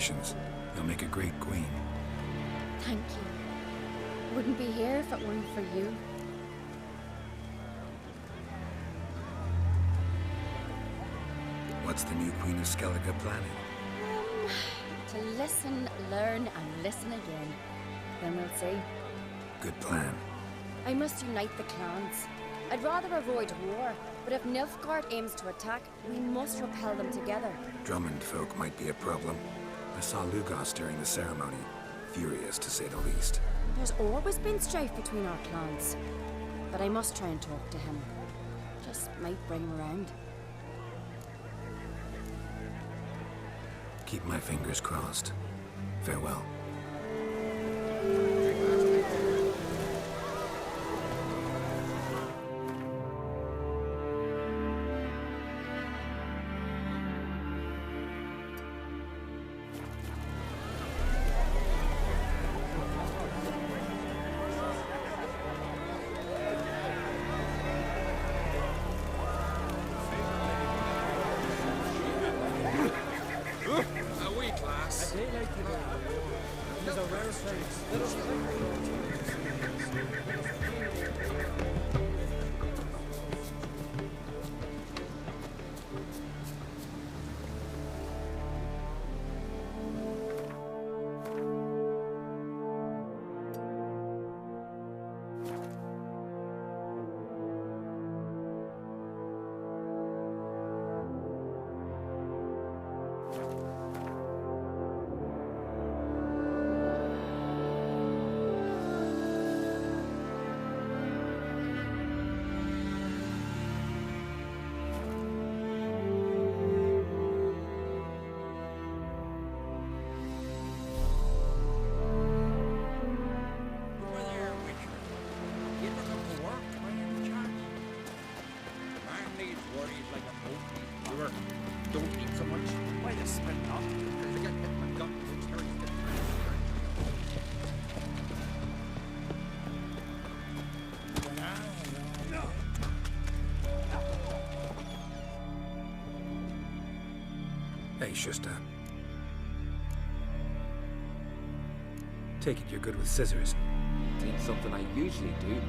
Congratulations. You'll make a great queen. Thank you. Wouldn't be here if it weren't for you. What's the new Queen of Skellige planning? To listen, learn, and listen again. Then we'll see. Good plan. I must unite the clans. I'd rather avoid war, but if Nilfgaard aims to attack, we must repel them together. Drummond folk might be a problem. I saw Lugos during the ceremony. Furious, to say the least. There's always been strife between our clans. But I must try and talk to him. Just might bring him around. Keep my fingers crossed. Farewell. Hey, Shusta. Take it you're good with scissors. Ain't something I usually do.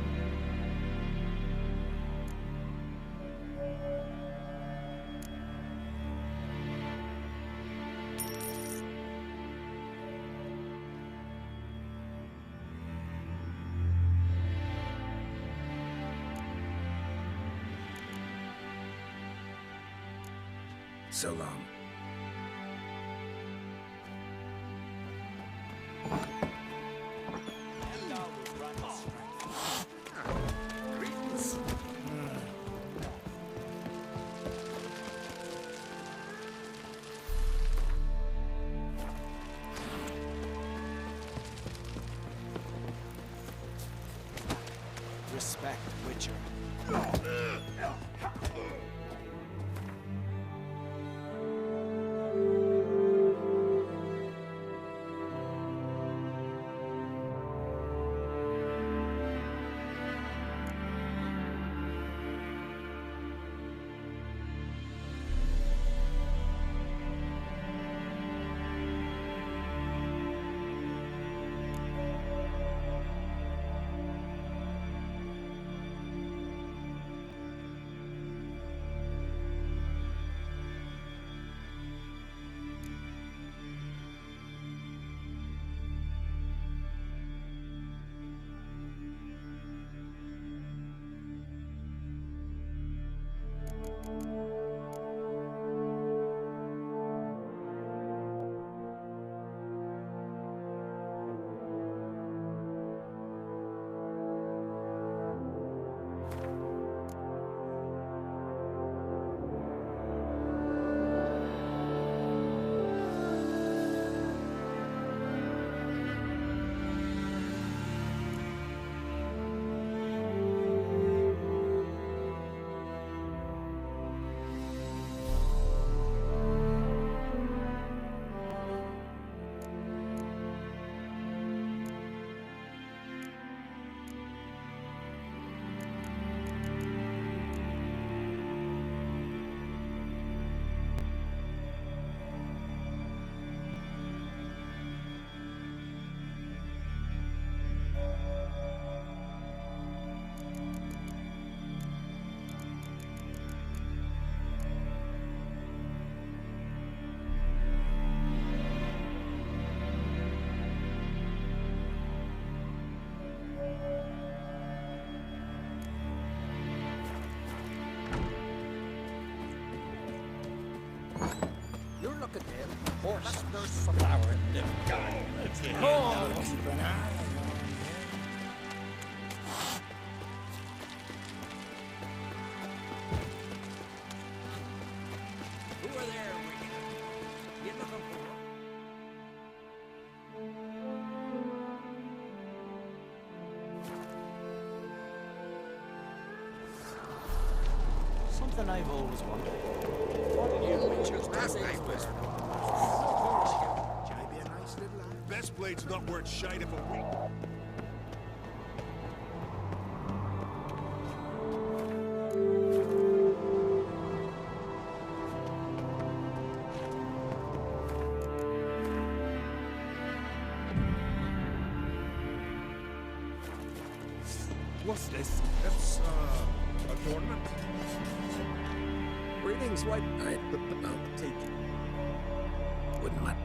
So long. Respect, Witcher. horse, there's flower, the gun. Oh, Keep an eye on who are there, Wicked? You looking for? Something I've always wondered. What did you witches pass Jame be a nice little lad. Best blade's not worth shite if a week. What's this? It's a tournament. Greetings, white. Take. Wouldn't let.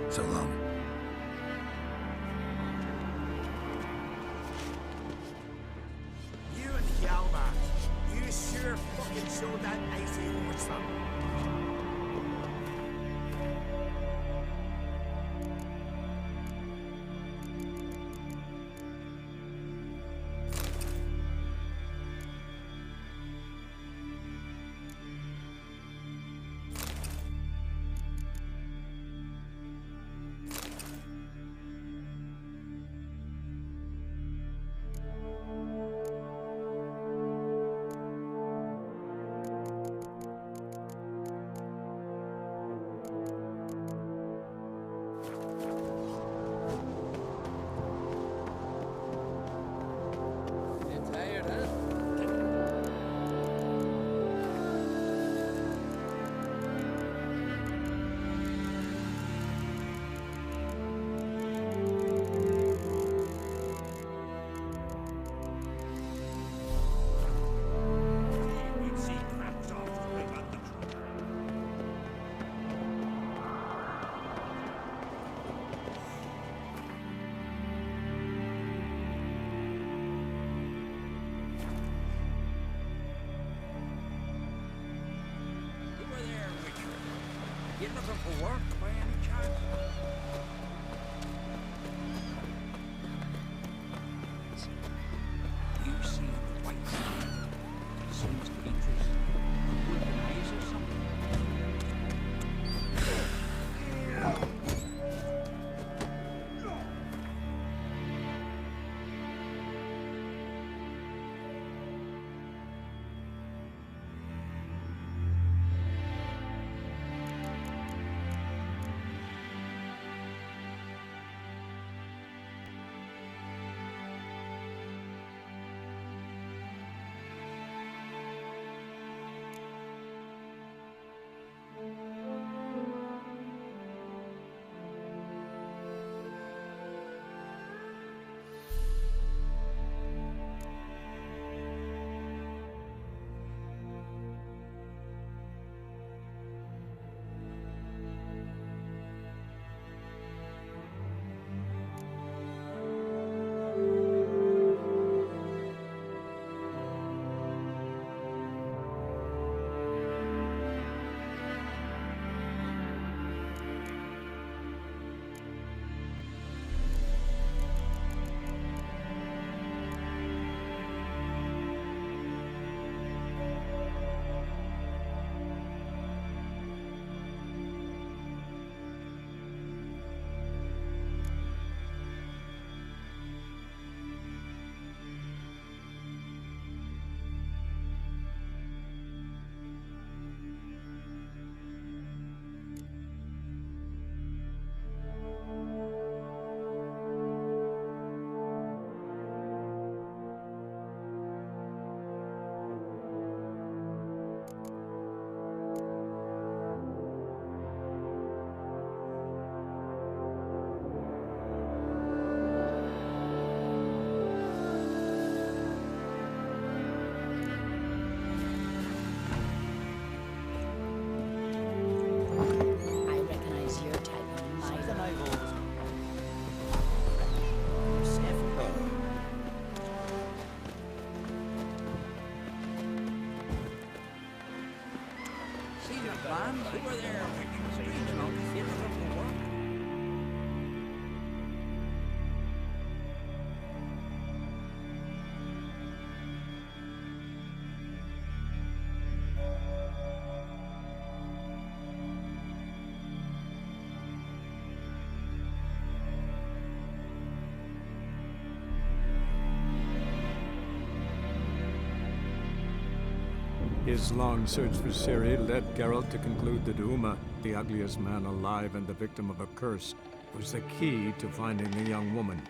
So long. You and Hjalmar, you sure fucking showed that icy horse something. You looking for work by any chance? eyes. You see the white sign. Seems to be just a wooden eyes or something. I recognize your type of miser. See your plan? Over there, strange outfit from the work. His long search for Ciri led Geralt to conclude that Uma, the ugliest man alive and the victim of a curse, was the key to finding the young woman.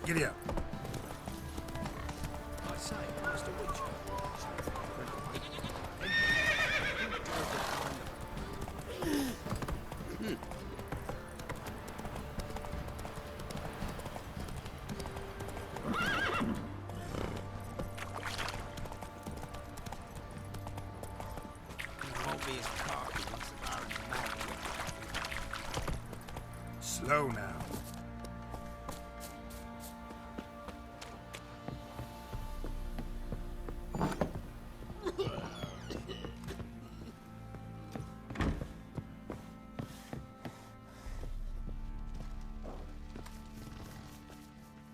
Giddy up. I say, Mr. Witcher. Slow now.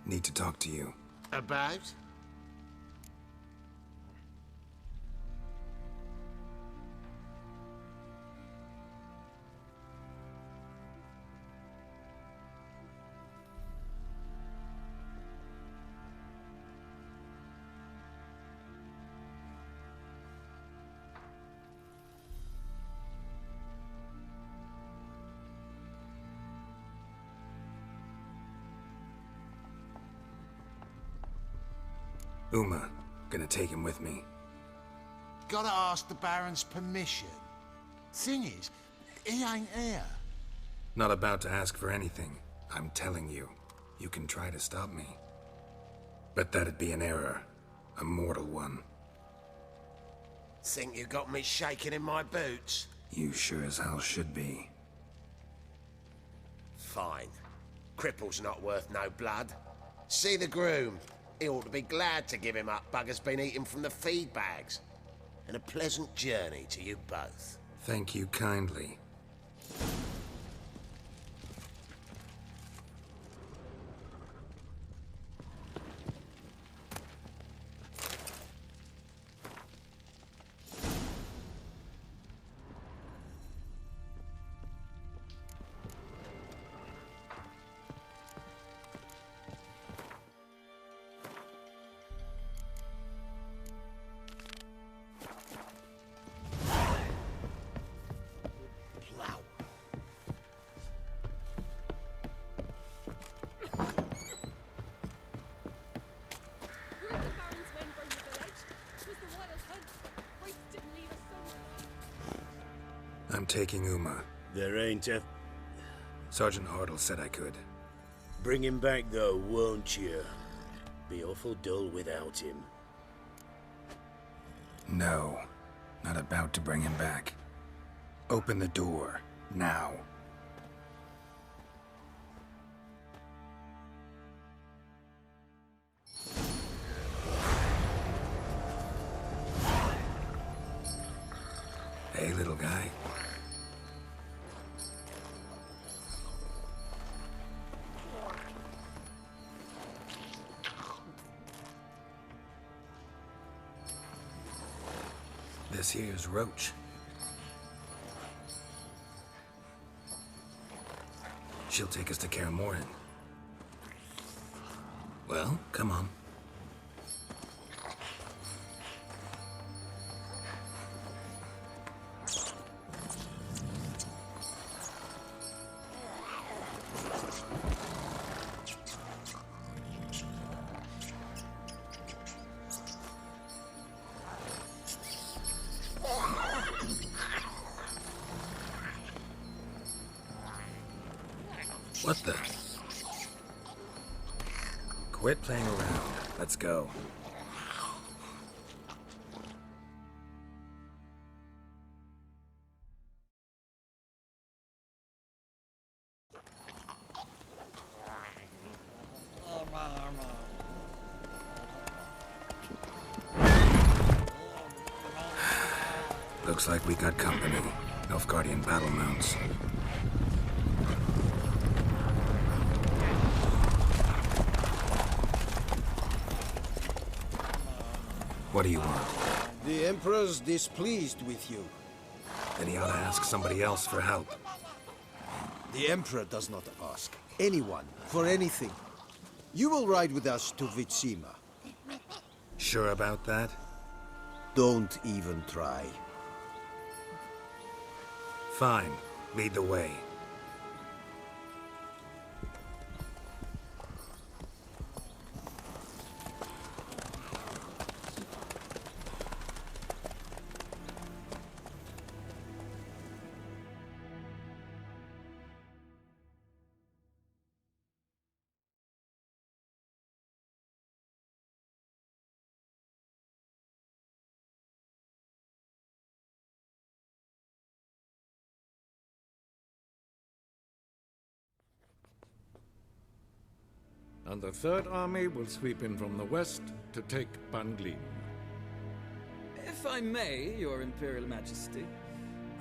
Need to talk to you. About? Uma, gonna take him with me. Gotta ask the Baron's permission. Thing is, he ain't here. Not about to ask for anything. I'm telling you. You can try to stop me. But that'd be an error. A mortal one. Think you got me shaking in my boots? You sure as hell should be. Fine. Cripple's not worth no blood. See the groom. He ought to be glad to give him up. Bugger's been eating from the feed bags. And a pleasant journey to you both. Thank you kindly. I'm taking Uma. There ain't a... Sergeant Hartle said I could. Bring him back, though, won't you? Be awful dull without him. No. Not about to bring him back. Open the door. Now. Hey, little guy. This here's Roach. She'll take us to Kaer Morhen. Well, come on. What the? Quit playing around. Let's go. Looks like we got company. Nilfgaardian battle mounts. What do you want? The Emperor's displeased with you. Then he ought to ask somebody else for help. The Emperor does not ask anyone for anything. You will ride with us to Vitsima. Sure about that? Don't even try. Fine. Lead the way. And the Third Army will sweep in from the west to take Banglin. If I may, Your Imperial Majesty,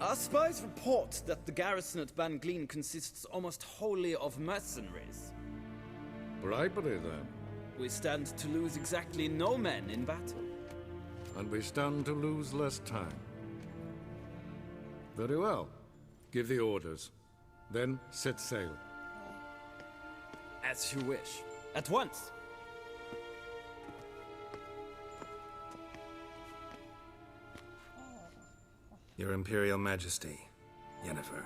our spies report that the garrison at Banglin consists almost wholly of mercenaries. Bribery, then. We stand to lose exactly no men in battle. And we stand to lose less time. Very well. Give the orders. Then set sail. As you wish. At once! Your Imperial Majesty, Yennefer.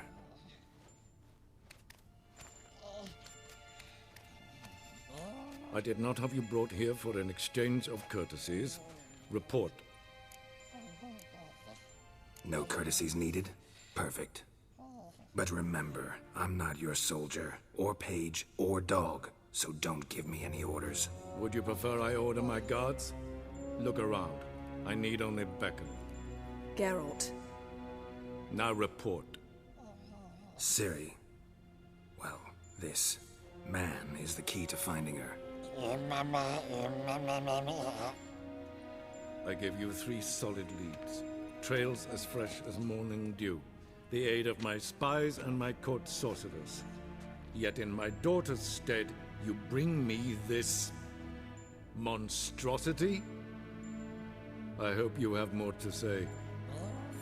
I did not have you brought here for an exchange of courtesies. Report. No courtesies needed? Perfect. But remember, I'm not your soldier, or page, or dog, so don't give me any orders. Would you prefer I order my guards? Look around. I need only beckon. Geralt. Now report. Ciri. Well, this man is the key to finding her. I gave you 3 solid leads. Trails as fresh as morning dew. The aid of my spies and my court sorcerers. Yet in my daughter's stead, you bring me this monstrosity? I hope you have more to say.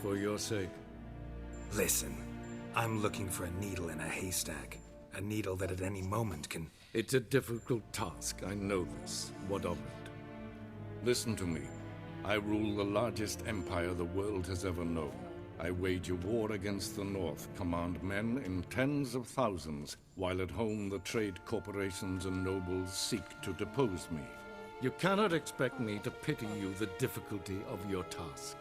For your sake. Listen, I'm looking for a needle in a haystack. A needle that at any moment can... It's a difficult task, I know this. What of it? Listen to me. I rule the largest empire the world has ever known. I wage a war against the North, command men in tens of thousands, while at home the trade corporations and nobles seek to depose me. You cannot expect me to pity you the difficulty of your task.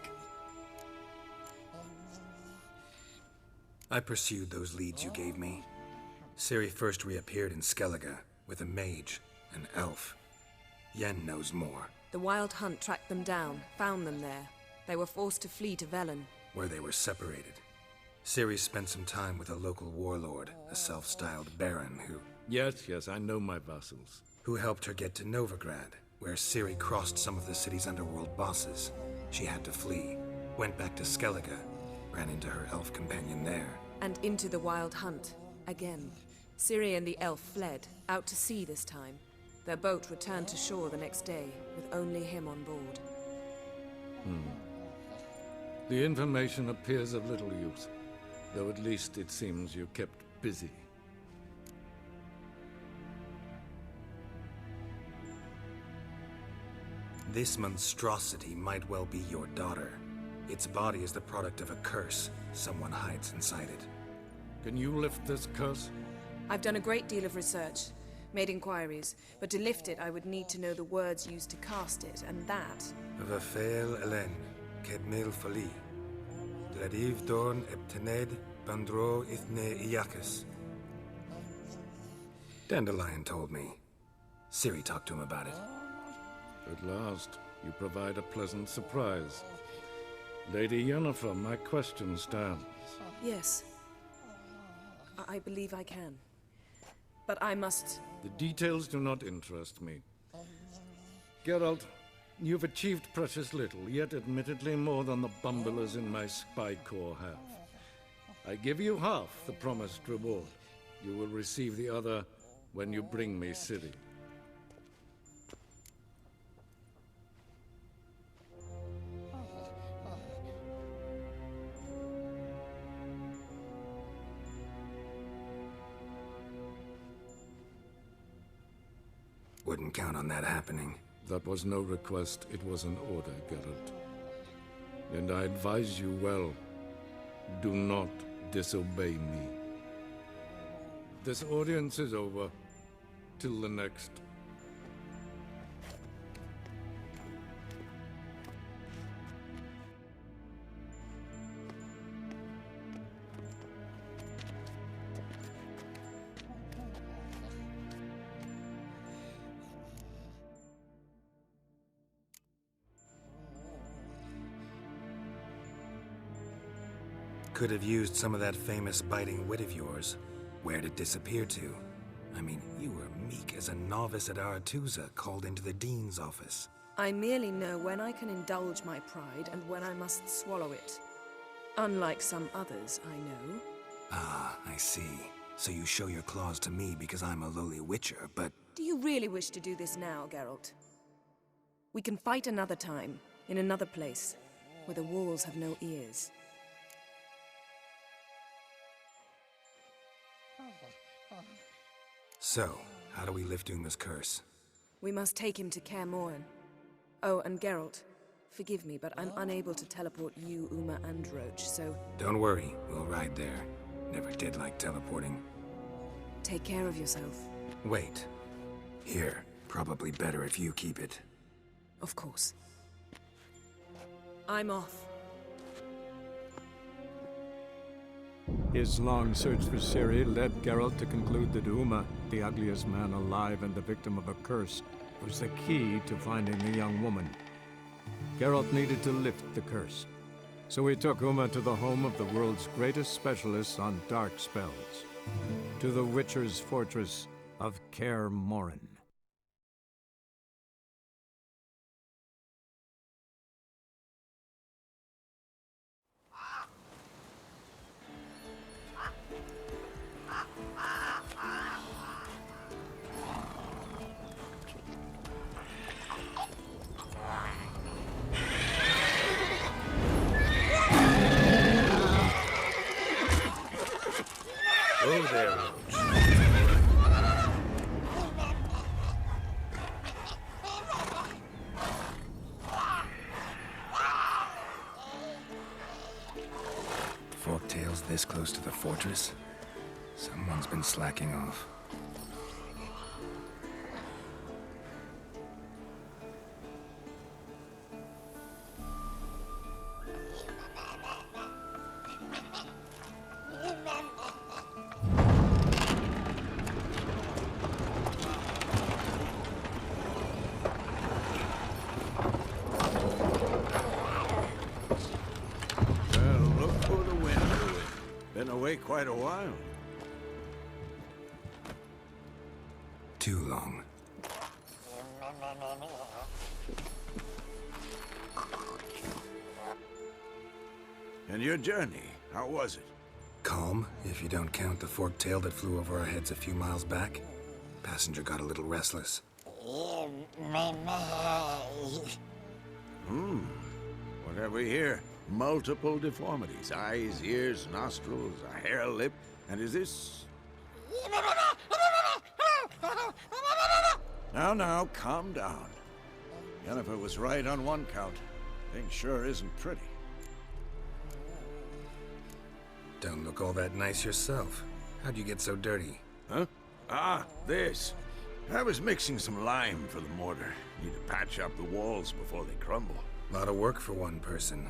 I pursued those leads you gave me. Ciri first reappeared in Skellige with a mage, an elf. Yen knows more. The Wild Hunt tracked them down, found them there. They were forced to flee to Velen, where they were separated. Ciri spent some time with a local warlord, a self-styled baron who... Yes, I know my vassals. Who helped her get to Novigrad, where Ciri crossed some of the city's underworld bosses. She had to flee, went back to Skellige, ran into her elf companion there. And into the Wild Hunt, again. Ciri and the elf fled, out to sea this time. Their boat returned to shore the next day, with only him on board. The information appears of little use, though at least it seems you kept busy. This monstrosity might well be your daughter. Its body is the product of a curse someone hides inside it. Can you lift this curse? I've done a great deal of research, made inquiries, but to lift it I would need to know the words used to cast it, and that... Vafael Elen, Kedmil Fali, Gladiv Dorn Eptened, Bandro Ithne Iakis. Dandelion told me. Ciri talked to him about it. At last, you provide a pleasant surprise. Lady Yennefer, my question stands. Yes. I believe I can. But I must... The details do not interest me. Geralt, you've achieved precious little, yet admittedly more than the bumblers in my spy corps have. I give you half the promised reward. You will receive the other when you bring me Ciri. Wouldn't count on that happening. That was no request, it was an order, Geralt. And I advise you well, do not disobey me. This audience is over. Till the next. Could have used some of that famous biting wit of yours. Where'd it disappear to? I mean, you were meek as a novice at Aretuza called into the Dean's office. I merely know when I can indulge my pride and when I must swallow it. Unlike some others, I know. Ah, I see. So you show your claws to me because I'm a lowly witcher, but... Do you really wish to do this now, Geralt? We can fight another time, in another place, where the walls have no ears. So, how do we lift Uma's curse? We must take him to Kaer Morhen. Oh, and Geralt, forgive me, but I'm unable to teleport you, Uma, and Roach, so... Don't worry, we'll ride there. Never did like teleporting. Take care of yourself. Wait. Here, Probably better if you keep it. Of course. I'm off. His long search for Ciri led Geralt to conclude that Uma, the ugliest man alive and the victim of a curse, was the key to finding the young woman. Geralt needed to lift the curse, so he took Uma to the home of the world's greatest specialists on dark spells, to the Witcher's fortress of Kaer Morhen. Oh, there, Roach. Forktails this close to the fortress? Someone's been slacking off. Quite a while. Too long. And your journey, how was it? Calm, if you don't count the forktail that flew over our heads a few miles back. Passenger got a little restless. What have we here? Multiple deformities. Eyes, ears, nostrils, a hair lip. And is this... Now, calm down. Yennefer was right on one count. Thing sure isn't pretty. Don't look all that nice yourself. How'd you get so dirty? Huh? Ah, this. I was mixing some lime for the mortar. Need to patch up the walls before they crumble. A lot of work for one person.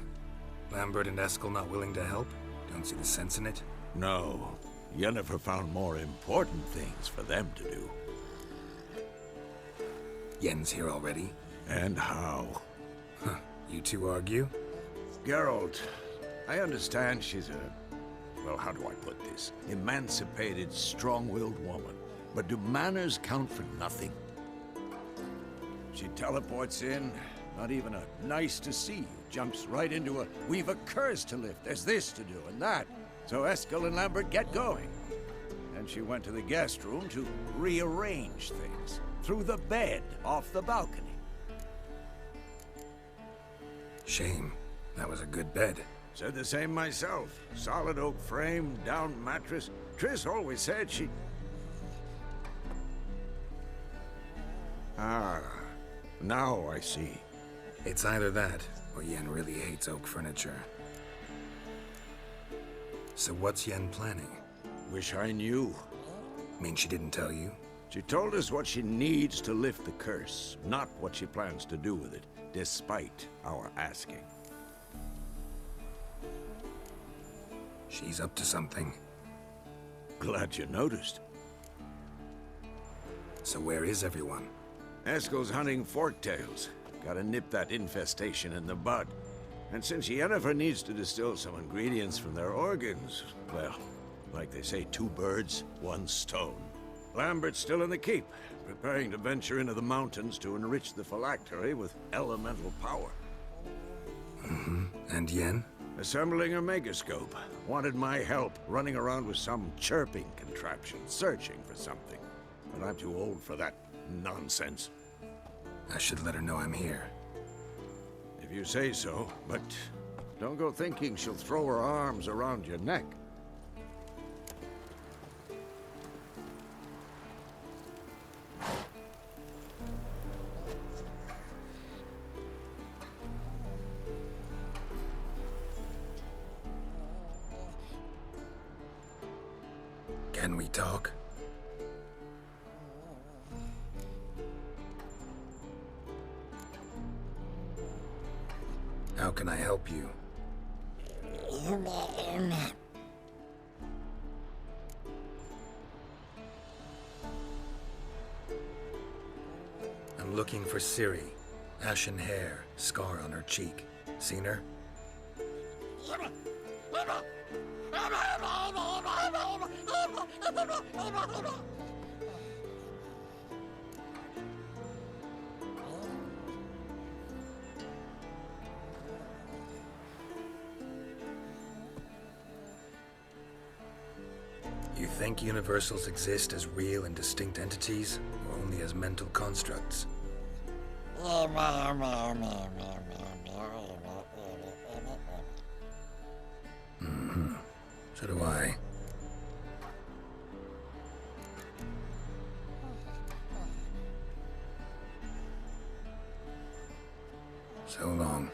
Lambert and Eskel not willing to help? Don't see the sense in it? No. Yennefer found more important things for them to do. Yen's here already? And how? Huh. You two argue? Geralt, I understand she's a... well, how do I put this? Emancipated, strong-willed woman. But do manners count for nothing? She teleports in, not even a nice to see you. Jumps right into a, we've a curse to lift, there's this to do and that. So Eskel and Lambert get going. And she went to the guest room to rearrange things. Through the bed, off the balcony. Shame. That was a good bed. Said the same myself. Solid oak frame, down mattress. Triss always said she... Ah, now I see. It's either that, or Yen really hates oak furniture. So what's Yen planning? Wish I knew. Mean she didn't tell you? She told us what she needs to lift the curse, not what she plans to do with it, despite our asking. She's up to something. Glad you noticed. So where is everyone? Eskel's hunting forktails. Gotta nip that infestation in the bud. And since Yennefer needs to distill some ingredients from their organs, well, like they say, 2 birds, 1 stone. Lambert's still in the keep, preparing to venture into the mountains to enrich the phylactery with elemental power. And Yen? Assembling a megascope. Wanted my help running around with some chirping contraption, searching for something. But I'm too old for that nonsense. I should let her know I'm here. If you say so, but don't go thinking she'll throw her arms around your neck. Can we talk? can I help you? I'm looking for Ciri. Ashen hair, scar on her cheek. Seen her? You think universals exist as real and distinct entities, or only as mental constructs? Mm-hmm. So do I. So long.